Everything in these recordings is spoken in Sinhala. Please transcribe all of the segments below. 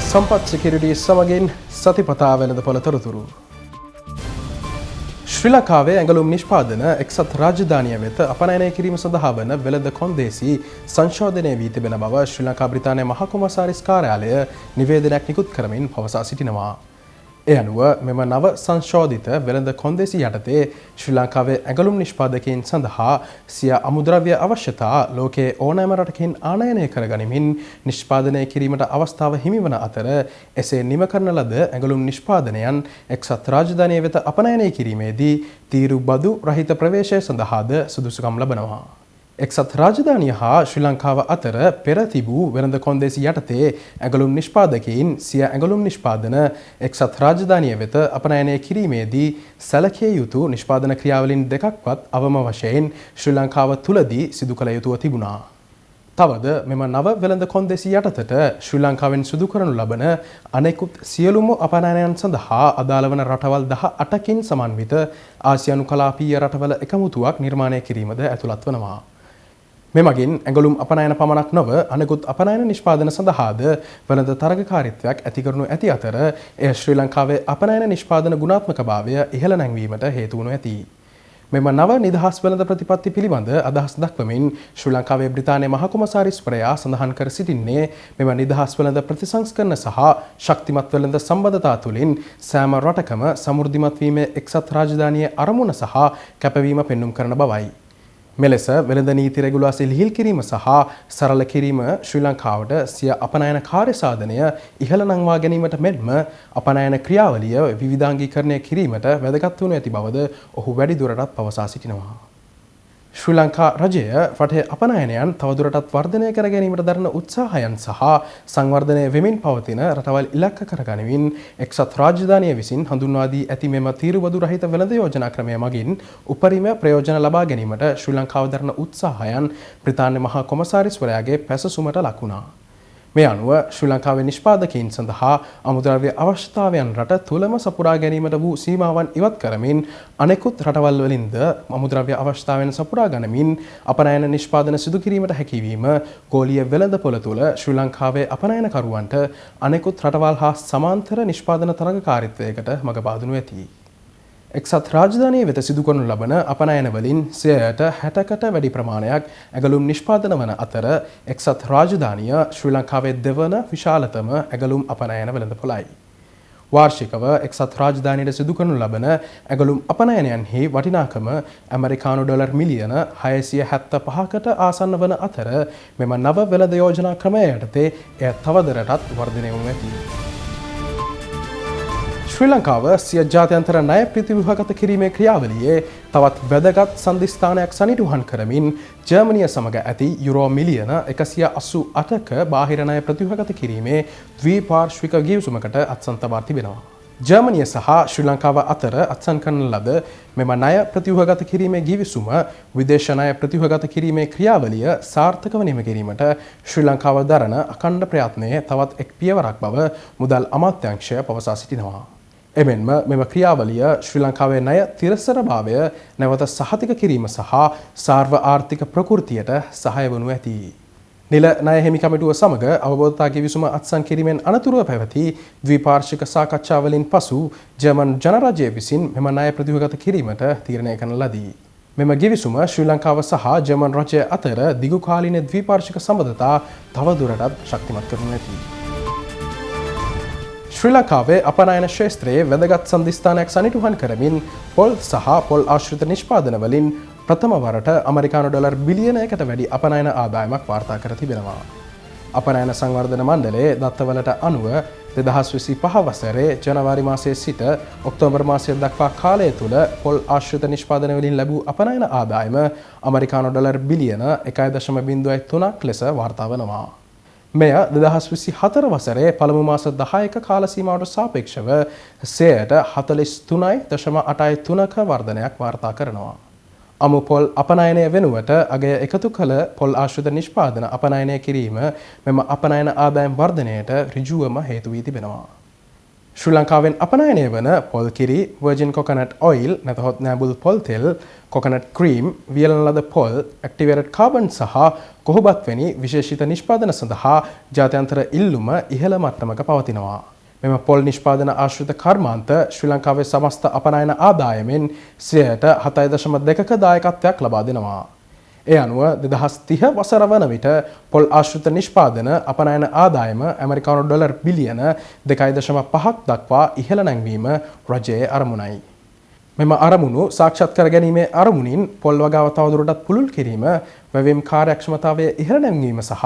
සම්පත් සිකියුරිටීස් සමගින් සතිපතා වෙළඳපොළ තොරතුරු. ශ්‍රී ලංකාවේ ඇඟලුම් නිෂ්පාදන එක්සත් රාජධානිය වෙත අපනයනය කිරීම සඳහා වන වෙළඳ කොන්දේසි සංශෝධනය වී තිබෙන බව ශ්‍රී ලංකා බ්‍රිතාන්‍ය මහ කොමසාරිස් කාර්යාලය නිවේදනයක් නිකුත් කරමින් පවසා සිටිනවා. ඒ අනුව මෙම නව සංශෝධිත වෙළඳ කොන්දේසි යටතේ ශ්‍රී ලංකාවේ ඇඟලුම් නිෂ්පාදකයන් සඳහා සිය අමුද්‍රව්‍ය අවශ්‍යතා ලෝකයේ ඕනෑම රටකින් ආනයනය කර ගනිමින් නිෂ්පාදනය කිරීමට අවස්ථාව හිමිවන අතර එසේ නිම කරන ලද ඇඟලුම් නිෂ්පාදනයන් එක්සත් රාජධානිය වෙත අපනයනය කිරීමේදී තීරු බදු රහිත ප්‍රවේශය සඳහාද සුදුසුකම් ලබනවා. එක්සත් රාජධානිය හා ශ්‍රී ලංකාව අතර පෙර තිබූ වෙළඳ කොන්දේසි යටතේ ඇඟලුම් නිෂ්පාදකයින් සිය ඇඟලුම් නිෂ්පාදන එක්සත් රාජධානිය වෙත අපනයනය කිරීමේදී සැලකිය යුතු නිෂ්පාදන ක්‍රියාවලින් දෙකක්වත් අවම වශයෙන් ශ්‍රී ලංකාව තුලදී සිදු කළ යුතුව තිබුණා. තවද මෙම නව වෙළඳ කොන්දේසි යටතට ශ්‍රී ලංකාවෙන් සිදු කරනු ලබන අනෙකුත් සියලුම අපනයනයන් සඳහා අදාළ වන රටවල් 18කින් සමන්විත ආසියානු කලාපීය රටවල එකමුතුවක් නිර්මාණය කිරීමද ඇතුළත් වනවා. මෙමගින් ඇඟලුම් අපනයන පමණක් නොව අනෙකුත් අපනයන නිෂ්පාදන සඳහාද වෙළඳ තරගකාරීත්වයක් ඇති කරනු ඇති අතර එය ශ්‍රී ලංකාවේ අපනයන නිෂ්පාදන ගුණාත්මකභාවය ඉහළ නැංවීමට හේතු වනු ඇති. මෙම නව නිදහස් වෙළඳ ප්‍රතිපත්ති පිළිබඳ අදහස් දක්වමින් ශ්‍රී ලංකාවේ බ්‍රිතාන්‍ය මහ කොමසාරිස්වරයා සඳහන් කර සිටින්නේ මෙම නිදහස් වෙළඳ ප්‍රතිසංස්කරණ සහ ශක්තිමත් වෙළඳ සම්බන්ධතා තුළින් සෑම රටකම සමෘද්ධිමත් වීමේ එක්සත් රාජධානියේ අරමුණ සහ කැපවීම පෙන්눔 කරන බවයි. මෙලෙස වෙළඳ නීති රෙගුලාසි ලිහිල් කිරීම සහ සරල කිරීම ශ්‍රී ලංකාවට සිය අපනයන කාර්ය සාධනය ඉහළ නංවා ගැනීමට මෙන්ම අපනයන ක්‍රියාවලිය විවිධාංගීකරණය කිරීමට වැදගත් වනු ඇති බවද ඔහු වැඩිදුරටත් පවසා සිටිනවා. ශ්‍රී ලංකා රජය රටේ අපනයනයන් තවදුරටත් වර්ධනය කර ගැනීමට දරන උත්සාහයන් සහ සංවර්ධනය වෙමින් පවතින රටවල් ඉලක්ක කරගනිමින් එක්සත් රාජධානිය විසින් හඳුන්වා දී ඇති මෙම තීරුබදු රහිත වෙළඳ යෝජනා ක්‍රමය මගින් උපරිම ප්‍රයෝජන ලබා ගැනීමට ශ්‍රී ලංකාව දරන උත්සාහයන් බ්‍රිතාන්‍ය මහා කොමසාරිස්වරයාගේ පැසසුමට ලක් වුණා. මේ අනුව ශ්‍රී ලංකාවේ නිෂ්පාදකයින් සඳහා අමුද්‍රව්‍ය අවශ්‍යතාවයන් රට තුළම සපුරා ගැනීමට වූ සීමාවන් ඉවත් කරමින් අනෙකුත් රටවල් වලින්ද අමුද්‍රව්‍ය අවශ්‍යතාවයන් සපුරා ගනිමින් අපනයන නිෂ්පාදන සිදු කිරීමට හැකියවීම ගෝලීය වෙළඳපොළ තුළ ශ්‍රී ලංකාවේ අපනයනකරුවන්ට අනෙකුත් රටවල් හා සමාන්තර නිෂ්පාදන තරගකාරීත්වයකට මඟ පාදනු ඇති. එක්සත් රාජධානිය වෙත සිදු කරනු ලබන අපනයන වලින් 60%කට වැඩි ප්‍රමාණයක් ඇඟලුම් නිෂ්පාදන වන අතර එක්සත් රාජධානිය ශ්‍රී ලංකාවේ දෙවන විශාලතම ඇඟලුම් අපනයන වෙළඳපොළයි. වාර්ෂිකව එක්සත් රාජධානියට සිදු කරනු ලබන ඇඟලුම් අපනයනයන්හි වටිනාකම ඇමරිකානු ඩොලර් මිලියන 675කට ආසන්න වන අතර මෙම නව වෙළඳ යෝජනා ක්‍රමය යටතේ එය තවදුරටත් වර්ධනය වනු ඇති. ශ්‍රී ලංකාව සිය ජාත්‍යන්තර ණය ප්‍රතිව්‍යුහගත කිරීමේ ක්‍රියාවලියේ තවත් වැදගත් සන්ධිස්ථානයක් සනිටුහන් කරමින් ජර්මනිය සමග ඇති යුරෝ මිලියන 188ක බාහිර ණය ප්‍රතිව්‍යුහගත කිරීමේ ද්විපාර්ශ්වික ගිවිසුමකට අත්සන් තබා තිබෙනවා. ජර්මනිය සහ ශ්‍රී ලංකාව අතර අත්සන් කරන ලද මෙම ණය ප්‍රතිව්‍යුහගත කිරීමේ ගිවිසුම විදේශ ණය ප්‍රතිව්‍යුහගත කිරීමේ ක්‍රියාවලිය සාර්ථකව නිම කිරීමට ශ්‍රී ලංකාව දරන අඛණ්ඩ ප්‍රයත්නයේ තවත් එක් පියවරක් බව මුදල් අමාත්‍යාංශය පවසා සිටිනවා. එමෙන්ම මෙම ක්‍රියාවලිය ශ්‍රී ලංකාවේ ණය තිරසරභාවය නැවත සහතික කිරීම සහ සාර්ව ආර්ථික ප්‍රකෘතියට සහාය වනු ඇති. නිල ණය හිමි කමිටුව සමග අවබෝධතා ගිවිසුම අත්සන් කිරීමෙන් අනතුරුව පැවති ද්විපාර්ශ්වික සාකච්ඡාවලින් පසු ජර්මන් ජනරජය විසින් මෙම ණය ප්‍රතිව්‍යුහගත කිරීමට තීරණය කරන ලදී. මෙම ගිවිසුම ශ්‍රී ලංකාව සහ ජර්මන් රජය අතර දිගු කාලීන ද්විපාර්ශ්වික සම්බන්ධතා තවදුරටත් ශක්තිමත් කරනු ඇති. ශ්‍රී ලංකාවේ අපනයන ක්ෂේත්‍රයේ වැදගත් සන්ධිස්ථානයක් සනිටුහන් කරමින් පොල් සහ පොල් ආශ්‍රිත නිෂ්පාදන වලින් ප්‍රථම වරට ඇමරිකානු ඩොලර් බිලියනයකට වැඩි අපනයන ආදායමක් වාර්තා කර තිබෙනවා. අපනයන සංවර්ධන මණ්ඩලයේ දත්තවලට අනුව 2025 වසරේ ජනවාරි මාසයේ සිට ඔක්තෝබර් මාසය දක්වා කාලය තුල පොල් ආශ්‍රිත නිෂ්පාදන වලින් ලැබූ අපනයන ආදායම ඇමරිකානු ඩොලර් බිලියන 1.03ක් ලෙස වාර්තා වනවා. මෙය 2024 වසරේ පළමු මාස 10ක කාල සීමාවට සාපේක්ෂව 43.83ක වර්ධනයක් වාර්තා කරනවා. අමු පොල් අපනයනය වෙනුවට අගය එකතු කළ පොල් ආශ්‍රිත නිෂ්පාදන අපනයනය කිරීම මෙම අපනයන ආදායම් වර්ධනයට ඍජුවම හේතු වී තිබෙනවා. ශ්‍රී ලංකාවෙන් අපනයනය වන පොල් කිරි, වර්ජින් කොකනට් ඔයිල් නැතහොත් නෑබුල් පොල් තෙල්, කොකනට් ක්‍රීම්, වියලන ලද පොල්, ඇක්ටිවේටඩ් කාබන් සහ කොහොබත් වැනි විශේෂිත නිෂ්පාදන සඳහා ජාත්‍යන්තර ඉල්ලුම ඉහළ මට්ටමක පවතිනවා. මෙම පොල් නිෂ්පාදන ආශ්‍රිත කර්මාන්ත ශ්‍රී ලංකාවේ සමස්ත අපනයන ආදායමෙන් 7.2% දායකත්වයක් ලබා දෙනවා. ඒ අනුව 2030 වසර වන විට පොල් ආශ්‍රිත නිෂ්පාදන අපනයන ආදායම ඇමරිකානු ඩොලර් බිලියන 2.5ක් දක්වා ඉහළ නැංවීම රජයේ අරමුණයි. මෙම අරමුණු සාක්ෂාත් කර ගැනීමේ අරමුණින් පොල් වගාව තවදුරටත් පුළුල් කිරීම, වැවීම් කාර්යක්ෂමතාවය ඉහළ නැංවීම සහ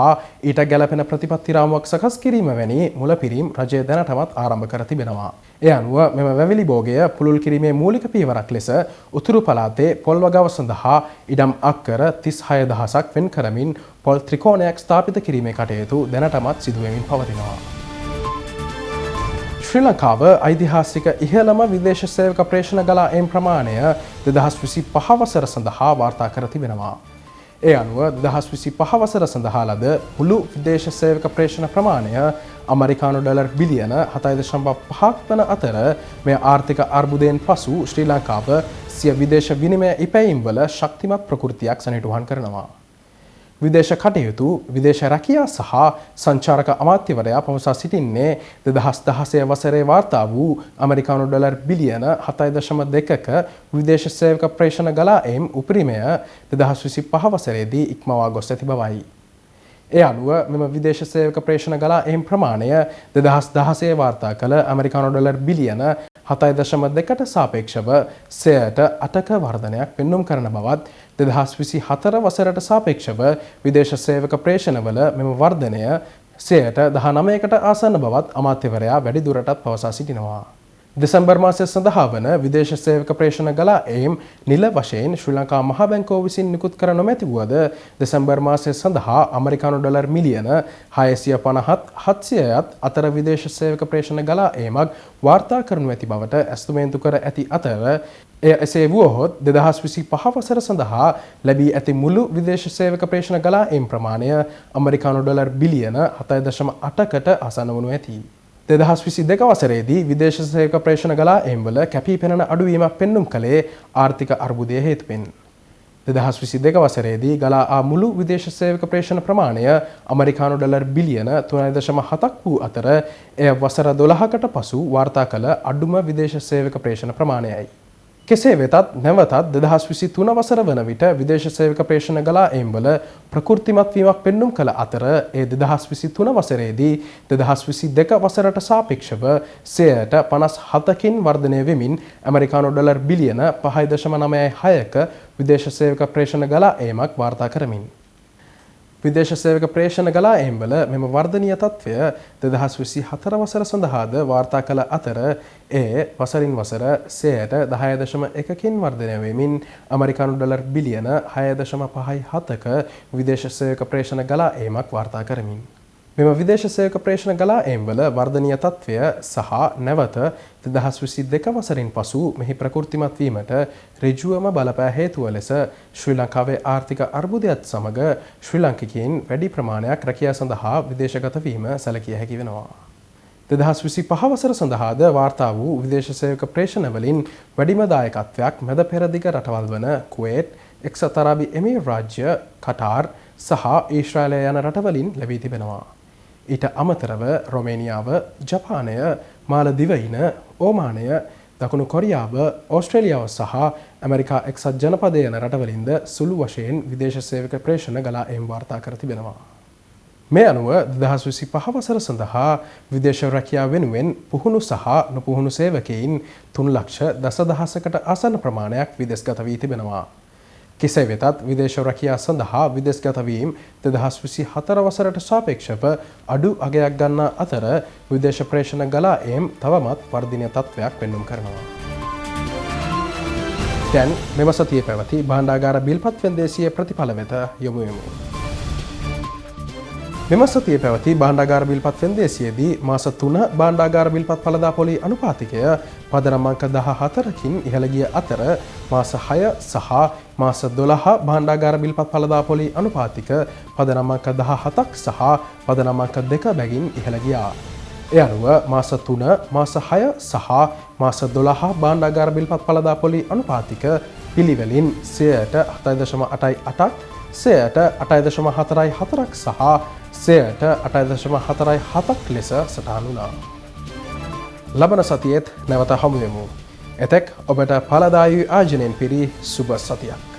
ඊට ගැළපෙන ප්‍රතිපත්ති රාමුවක් සකස් කිරීම වැනි මුලපිරීම් රජය දැනටමත් ආරම්භ කර තිබෙනවා. ඒ අනුව මෙම වැවිලි භෝගය පුළුල් කිරීමේ මූලික පියවරක් ලෙස උතුරු පළාතේ පොල් වගාව සඳහා ඉඩම් අක්කර 36000ක් වෙන් කරමින් පොල් ත්‍රිකෝණයක් ස්ථාපිත කිරීමේ කටයුතු දැනටමත් සිදු වෙමින් පවතිනවා. ශ්‍රී ලංකාව ඓතිහාසික ඉහළම විදේශ සේවක ප්‍රේෂණ ගලා එම් ප්‍රමාණය 2025 වසර සඳහා වාර්තා කර තිබෙනවා. ඒ අනුව 2025 වසර සඳහා ලද මුළු විදේශ සේවක ප්‍රේෂණ ප්‍රමාණය අමරිකානු ඩොලර් බිලියන 7.5ක් වන අතර මේ ආර්ථික අර්බුදයෙන් පසු ශ්‍රී ලංකාව සිය විදේශ විනිමය ඉපැයීම් වල ශක්තිමත් ප්‍රකෘතියක් සනිටුහන් කරනවා. විදේශ කටයුතු, විදේශ රැකියා සහ සංචාරක අමාත්‍යවරයා පවසා සිටින්නේ 2016 වසරේ වාර්තා වූ අමරිකානු ඩොලර් බිලියන 7.2ක විදේශ සේවක ප්‍රේෂණ ගලා එම් උපරිමය 2025 වසරේදී ඉක්මවා ගොස් ඇති බවයි. ඒ අනුව මෙම විදේශ සේවක ප්‍රේෂණ ගලා එම් ප්‍රමාණය 2016 වාර්තා කළ ඇමරිකානු ඩොලර් බිලියන 7.2ට සාපේක්ෂව 8%ක වර්ධනයක් පෙන්නුම් කරන බවත් 2024 වසරට සාපේක්ෂව විදේශ සේවක ප්‍රේෂණවල මෙම වර්ධනය 19%කට ආසන්න බවත් අමාත්‍යවරයා වැඩිදුරටත් පවසා සිටිනවා. දෙසැම්බර් මාසය සඳහා වන විදේශ සේවක ප්‍රේෂණ ගලා එම් නිල වශයෙන් ශ්‍රී ලංකා මහ බැංකුව විසින් නිකුත් කර නොමැති වුවද දෙසැම්බර් මාසය සඳහා අමරිකානු ඩොලර් මිලියන 650-700ත් අතර විදේශ සේවක ප්‍රේෂණ ගලා එමක් වාර්තා කරනු ඇති බවට ඇස්තුමේන්තු කර ඇති අතර එය එසේ වුවහොත් 2025 වසර සඳහා ලැබී ඇති මුළු විදේශ සේවක ප්‍රේෂණ ගලා එම් ප්‍රමාණය අමරිකානු ඩොලර් බිලියන 7.8කට ආසන්න වනු ඇති. 2022 වසරේදී විදේශ සේවක ප්‍රේෂණ ගලා එම්වල කැපී පෙනෙන අඩුවීමක් පෙන්නුම් කළේ ආර්ථික අර්බුදය හේතුවෙන්. 2022 වසරේදී ගලා ආ මුළු විදේශ සේවක ප්‍රේෂණ ප්‍රමාණය අමරිකානු ඩොලර් බිලියන 3.7ක් වූ අතර එය වසර 12කට පසු වාර්තා කළ අඩුම විදේශ සේවක ප්‍රේෂණ ප්‍රමාණයයි. කෙසේ වෙතත් නැවතත් 2023 වසර වන විට විදේශ සේවක ප්‍රේෂණ ගලා එම්වල ප්‍රකෘතිමත් වීමක් පෙන්නුම් කළ අතර ඒ 2023 වසරේදී 2022 වසරට සාපේක්ෂව 57%කින් වර්ධනය වෙමින් ඇමරිකානු ඩොලර් බිලියන 5.96ක විදේශ සේවක ප්‍රේෂණ ගලා ඒමක් වාර්තා කරමින් විදේශ සේවක ප්‍රේෂණ ගලා එම්වල මෙම වර්ධනීය තත්ත්වය 2024 වසර සඳහාද වාර්තා කළ අතර ඒ වසරින් වසර 10.1කින් වර්ධනය වෙමින් අමරිකානු ඩොලර් බිලියන 6.57ක විදේශ සේවක ප්‍රේෂණ ගලා ඒමක් වාර්තා කරමින් මෙම විදේශ සේවක ප්‍රේෂණ ගලා එම්වල වර්ධනීය තත්ත්වය සහ නැවත 2022 වසරින් පසු මෙහි ප්‍රකෘතිමත් වීමට ඍජුවම බලපෑ හේතුව ලෙස ශ්‍රී ලංකාවේ ආර්ථික අර්බුදයත් සමග ශ්‍රී ලාංකිකයින් වැඩි ප්‍රමාණයක් රැකියා සඳහා විදේශගත වීම සැලකිය හැකි වෙනවා. 2025 වසර සඳහාද වාර්තා වූ විදේශ සේවක ප්‍රේෂණ වලින් වැඩිම දායකත්වයක් මැද පෙරදිග රටවල් වන කුවේට්, එක්සත් අරාබි එමිරේට් රාජ්‍ය, කටාර් සහ ඊශ්‍රායලය යන රටවලින් ලැබී තිබෙනවා. ඊට අමතරව රොමේනියාව, ජපානය, මාලදිවයින, ඕමානය, දකුණු කොරියාව, ඕස්ට්‍රේලියාව සහ ඇමරිකා එක්සත් ජනපදය යන රටවලින්ද සුළු වශයෙන් විදේශ සේවක ප්‍රේෂණ ගලා එම් වාර්තා කර තිබෙනවා. මේ අනුව 2025 වසර සඳහා විදේශ රැකියාව වෙනුවෙන් පුහුණු සහ නොපුහුණු සේවකයින් 3,10,000කට ආසන්න ප්‍රමාණයක් විදේශගත වී තිබෙනවා. කෙසේ වෙතත් විදේශ රැකියා සඳහා විදේශගත වීම 2024 වසරට සාපේක්ෂව අඩු අගයක් ගන්නා අතර විදේශ ප්‍රේෂණ ගලා එම් තවමත් වර්ධනීය තත්ත්වයක් පෙන්නුම් කරනවා. දැන් මෙම සතියේ පැවති භාණ්ඩාගාර බිල්පත් වෙන්දේසියේ ප්‍රතිඵල වෙත යොමු වෙමු. මෙම සතියේ පැවති භාණ්ඩාගාර බිල්පත් වෙන්දේසියේදී මාස 3 භාණ්ඩාගාර බිල්පත් ඵලදා පොලී අනුපාතිකය පදනම් අංක 14කින් ඉහළ ගිය අතර මාස 6 සහ මාස 12 භාණ්ඩාගාර බිල්පත් ඵලදා පොලී අනුපාතික පදනම් අංක 17ක් සහ පදනම් අංක 2 බැගින් ඉහළ ගියා. ඒ අනුව මාස 3, මාස 6 සහ මාස 12 භාණ්ඩාගාර බිල්පත් පළදා පොලි අනුපාතික පිළිවෙලින් 7.8%ක්, 8.4% සහ 8.4%ක් ලෙස සටහන් වුණා. ලබන සතියේත් නැවත හමු වෙමු. එතෙක් ඔබට පළදායී ආයෝජනයෙන් පිරි සුබ සතියක්.